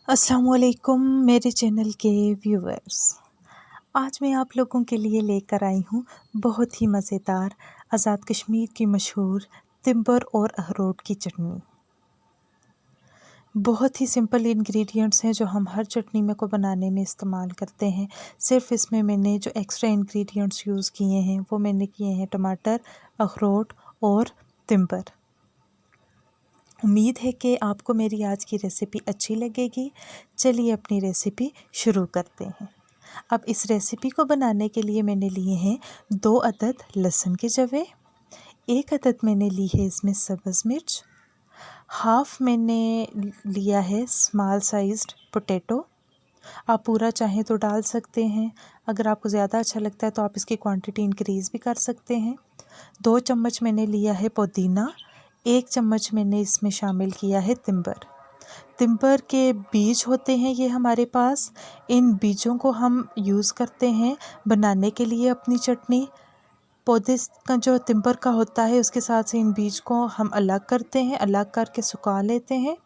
अस्सलामुअलैकुम मेरे चैनल के व्यूअर्स। आज मैं आप लोगों के लिए लेकर आई हूँ बहुत ही मज़ेदार आज़ाद कश्मीर की मशहूर तिंबर और अखरोट की चटनी। बहुत ही सिंपल इंग्रेडिएंट्स हैं जो हम हर चटनी में को बनाने में इस्तेमाल करते हैं। सिर्फ इसमें मैंने जो एक्स्ट्रा इंग्रेडिएंट्स यूज़ किए हैं वो मैंने किए हैं टमाटर, अखरोट और तिंबर। उम्मीद है कि आपको मेरी आज की रेसिपी अच्छी लगेगी। चलिए अपनी रेसिपी शुरू करते हैं। अब इस रेसिपी को बनाने के लिए मैंने लिए हैं 2 अदद लहसुन के जवे, 1 अदद मैंने ली है इसमें सब्ज़ मिर्च, हाफ़ मैंने लिया है स्मॉल साइज्ड पोटैटो। आप पूरा चाहें तो डाल सकते हैं। अगर आपको ज़्यादा अच्छा लगता है तो आप इसकी क्वांटिटी इंक्रीज़ भी कर सकते हैं। 2 चम्मच मैंने लिया है पुदीना, 1 चम्मच मैंने इसमें शामिल किया है तिंबर। तिंबर के बीज होते हैं ये हमारे पास। इन बीजों को हम यूज़ करते हैं बनाने के लिए अपनी चटनी। पौधे का जो तिंबर का होता है उसके साथ से इन बीज को हम अलग करते हैं, अलग करके सुखा लेते हैं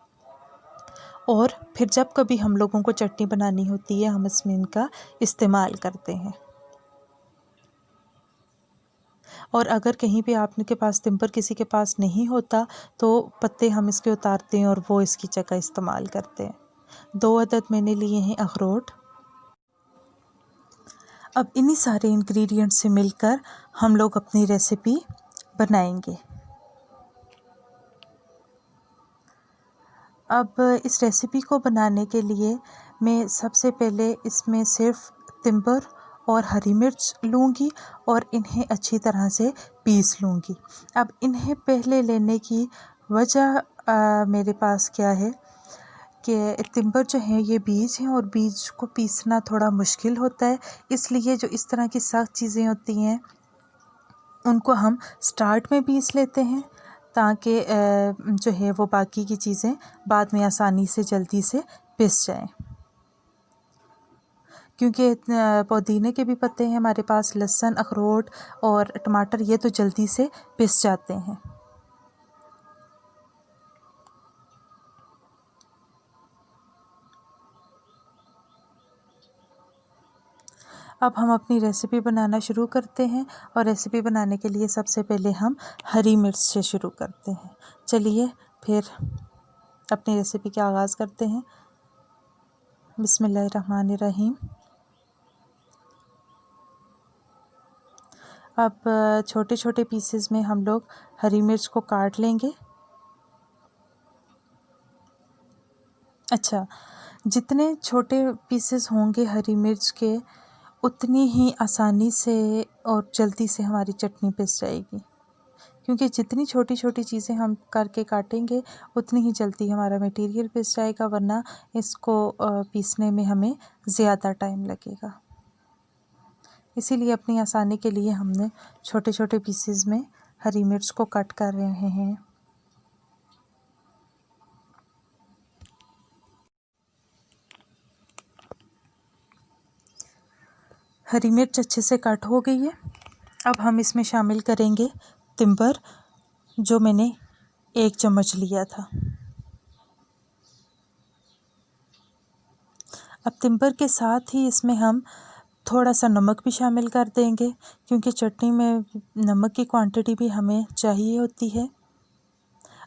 और फिर जब कभी हम लोगों को चटनी बनानी होती है हम इसमें इनका इस्तेमाल करते हैं। और अगर कहीं पे आपने के पास तिंबर किसी के पास नहीं होता तो पत्ते हम इसके उतारते हैं और वो इसकी जगह इस्तेमाल करते हैं। 2 अदद मैंने लिए हैं अखरोट। अब इन्हीं सारे इंग्रेडिएंट्स से मिलकर हम लोग अपनी रेसिपी बनाएंगे। अब इस रेसिपी को बनाने के लिए मैं सबसे पहले इसमें सिर्फ तिंबर और हरी मिर्च लूँगी और इन्हें अच्छी तरह से पीस लूँगी। अब इन्हें पहले लेने की वजह मेरे पास क्या है कि तिंबर जो है ये बीज हैं और बीज को पीसना थोड़ा मुश्किल होता है, इसलिए जो इस तरह की सख्त चीज़ें होती हैं उनको हम स्टार्ट में पीस लेते हैं ताकि जो है वो बाकी की चीज़ें बाद में आसानी से जल्दी से पिस जाएं। क्योंकि पुदीने के भी पत्ते हैं हमारे पास, लहसुन, अखरोट और टमाटर ये तो जल्दी से पिस जाते हैं। अब हम अपनी रेसिपी बनाना शुरू करते हैं और रेसिपी बनाने के लिए सबसे पहले हम हरी मिर्च से शुरू करते हैं। चलिए फिर अपनी रेसिपी का आगाज़ करते हैं। बिस्मिल्लाहिर्रहमानिर्रहीम। अब छोटे छोटे पीसेस में हम लोग हरी मिर्च को काट लेंगे। अच्छा, जितने छोटे पीसेस होंगे हरी मिर्च के उतनी ही आसानी से और जल्दी से हमारी चटनी पिस जाएगी, क्योंकि जितनी छोटी छोटी चीज़ें हम करके काटेंगे उतनी ही जल्दी हमारा मटेरियल पिस जाएगा, वरना इसको पीसने में हमें ज़्यादा टाइम लगेगा। इसीलिए अपनी आसानी के लिए हमने छोटे छोटे पीसेस में हरी मिर्च को कट कर रहे हैं। हरी मिर्च अच्छे से कट हो गई है। अब हम इसमें शामिल करेंगे तिंबर, जो मैंने 1 चम्मच लिया था। अब तिंबर के साथ ही इसमें हम थोड़ा सा नमक भी शामिल कर देंगे, क्योंकि चटनी में नमक की क्वांटिटी भी हमें चाहिए होती है।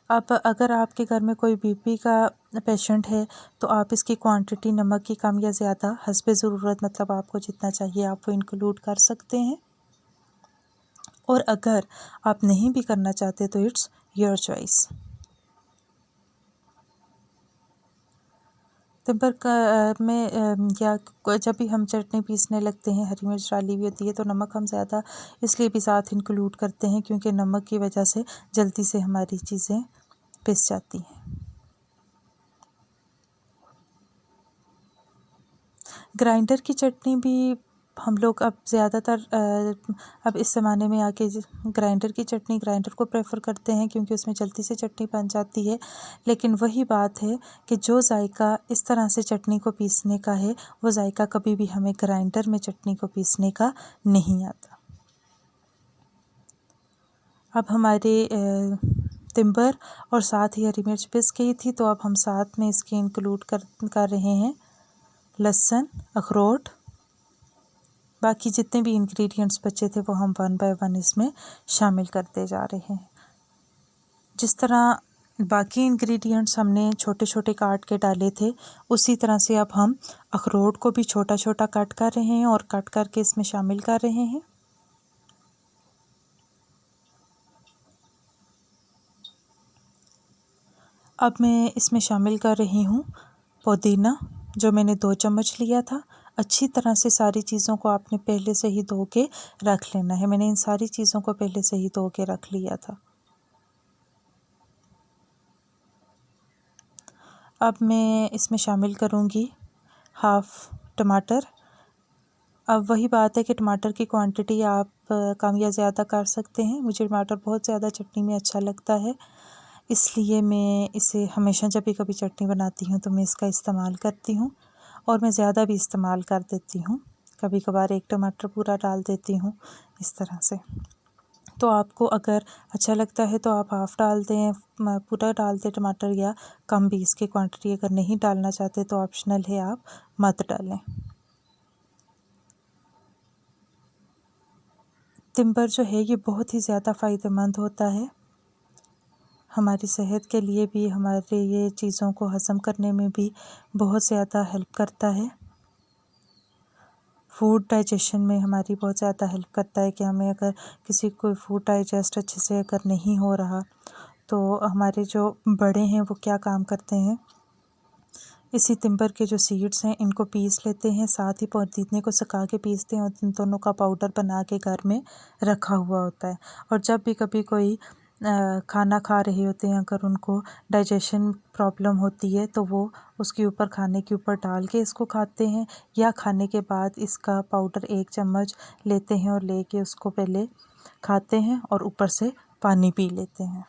अब अगर आपके घर में कोई बीपी का पेशेंट है तो आप इसकी क्वांटिटी नमक की कम या ज़्यादा हस्बे ज़रूरत, मतलब आपको जितना चाहिए आप वो इंक्लूड कर सकते हैं। और अगर आप नहीं भी करना चाहते तो इट्स योर चॉइस। तिंबर का में या जब भी हम चटनी पीसने लगते हैं हरी मिर्च डाली हुई होती है तो नमक हम ज़्यादा इसलिए भी साथ इंक्लूड करते हैं क्योंकि नमक की वजह से जल्दी से हमारी चीज़ें पिस जाती हैं। ग्राइंडर की चटनी भी हम लोग अब ज़्यादातर अब इस ज़माने में आके ग्राइंडर की चटनी, ग्राइंडर को प्रेफर करते हैं क्योंकि उसमें जल्दी से चटनी बन जाती है। लेकिन वही बात है कि जो जायका इस तरह से चटनी को पीसने का है वो जायका कभी भी हमें ग्राइंडर में चटनी को पीसने का नहीं आता। अब हमारे तिम्बर और साथ ही हरी मिर्च पिस गई थी, तो अब हम साथ में इसके इंक्लूड कर रहे हैं लहसुन, अखरोट। बाकी जितने भी इंग्रेडिएंट्स बचे थे वो हम 1 बाय 1 इसमें शामिल करते जा रहे हैं। जिस तरह बाकी इंग्रेडिएंट्स हमने छोटे छोटे काट के डाले थे, उसी तरह से अब हम अखरोट को भी छोटा छोटा कट कर रहे हैं और कट करके इसमें शामिल कर रहे हैं। अब मैं इसमें शामिल कर रही हूँ पुदीना, जो मैंने 2 चम्मच लिया था। अच्छी तरह से सारी चीज़ों को आपने पहले से ही धो के रख लेना है। मैंने इन सारी चीज़ों को पहले से ही धो के रख लिया था। अब मैं इसमें शामिल करूँगी हाफ़ टमाटर। अब वही बात है कि टमाटर की क्वांटिटी आप कम या ज़्यादा कर सकते हैं। मुझे टमाटर बहुत ज़्यादा चटनी में अच्छा लगता है, इसलिए मैं इसे हमेशा जब भी कभी चटनी बनाती हूँ तो मैं इसका इस्तेमाल करती हूँ, और मैं ज़्यादा भी इस्तेमाल कर देती हूँ। कभी कभार 1 टमाटर पूरा डाल देती हूँ इस तरह से। तो आपको अगर अच्छा लगता है तो आप हाफ़ डाल दें, पूरा डाल दें टमाटर, या कम भी इसकी क्वांटिटी अगर नहीं डालना चाहते तो ऑप्शनल है, आप मत डालें। तिम्बर जो है ये बहुत ही ज़्यादा फ़ायदेमंद होता है हमारी सेहत के लिए भी, हमारे ये चीज़ों को हज़म करने में भी बहुत ज़्यादा हेल्प करता है। फूड डाइजेशन में हमारी बहुत ज़्यादा हेल्प करता है कि हमें अगर किसी को फूड डाइजेस्ट अच्छे से अगर नहीं हो रहा, तो हमारे जो बड़े हैं वो क्या काम करते हैं, इसी तिम्बर के जो सीड्स हैं इनको पीस लेते हैं, साथ ही पुदीने को सुखा के पीसते हैं और इन दोनों का पाउडर बना के घर में रखा हुआ होता है। और जब भी कभी कोई खाना खा रहे होते हैं, अगर उनको डाइजेशन प्रॉब्लम होती है तो वो उसके ऊपर, खाने के ऊपर डाल के इसको खाते हैं, या खाने के बाद इसका पाउडर 1 चम्मच लेते हैं और लेके उसको पहले खाते हैं और ऊपर से पानी पी लेते हैं।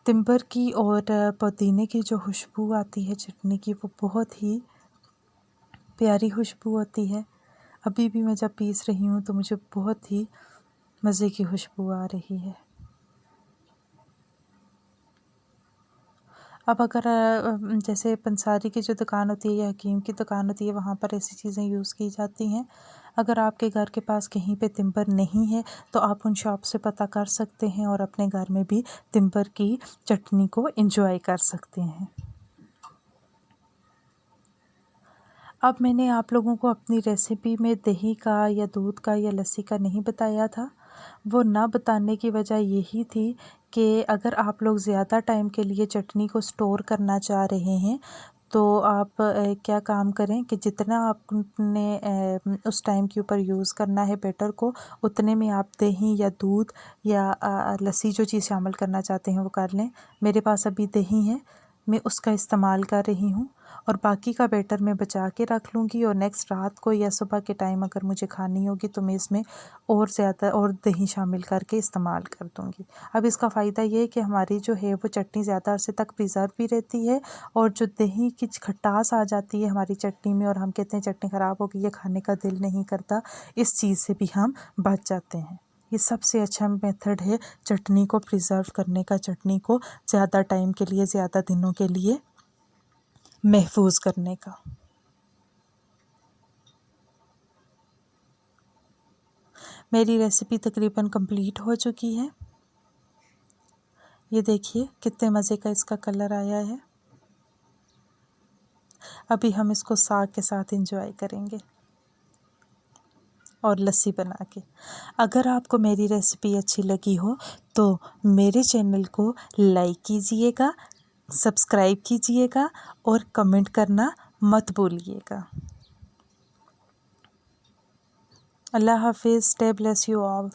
तिम्बर की और पुदीने की जो खुशबू आती है चटनी की, वो बहुत ही प्यारी खुशबू होती है। अभी भी मैं जब पीस रही हूँ तो मुझे बहुत ही मज़े की खुशबू आ रही है। अब अगर जैसे पंसारी की जो दुकान होती है या हकीम की दुकान होती है, वहाँ पर ऐसी चीज़ें यूज़ की जाती हैं। अगर आपके घर के पास कहीं पे तिम्बर नहीं है तो आप उन शॉप से पता कर सकते हैं और अपने घर में भी तिम्बर की चटनी को एंजॉय कर सकते हैं। अब मैंने आप लोगों को अपनी रेसिपी में दही का या दूध का या लस्सी का नहीं बताया था। वो ना बताने की वजह यही थी कि अगर आप लोग ज़्यादा टाइम के लिए चटनी को स्टोर करना चाह रहे हैं, तो आप क्या काम करें कि जितना आपने उस टाइम के ऊपर यूज़ करना है बैटर को, उतने में आप दही या दूध या लस्सी जो चीज़ शामिल करना चाहते हैं वो कर लें। मेरे पास अभी दही है, मैं उसका इस्तेमाल कर रही हूँ, और बाकी का बैटर मैं बचा के रख लूँगी, और नेक्स्ट रात को या सुबह के टाइम अगर मुझे खानी होगी तो मैं इसमें और ज़्यादा और दही शामिल करके इस्तेमाल कर दूँगी। अब इसका फ़ायदा ये है कि हमारी जो है वो चटनी ज़्यादा अरसे तक प्रिज़र्व भी रहती है, और जो दही की खटास आ जाती है हमारी चटनी में और हम कहते हैं चटनी ख़राब हो गई, ये खाने का दिल नहीं करता, इस चीज़ से भी हम बच जाते हैं। ये सबसे अच्छा मेथड है चटनी को प्रिज़र्व करने का, चटनी को ज़्यादा टाइम के लिए, ज़्यादा दिनों के लिए महफूज करने का। मेरी रेसिपी तकरीबन कंप्लीट हो चुकी है। ये देखिए कितने मज़े का इसका कलर आया है। अभी हम इसको साग के साथ एंजॉय करेंगे और लस्सी बना के। अगर आपको मेरी रेसिपी अच्छी लगी हो तो मेरे चैनल को लाइक कीजिएगा, सब्सक्राइब कीजिएगा और कमेंट करना मत भूलिएगा। अल्लाह हाफिज़, स्टे ब्लेस यू ऑल।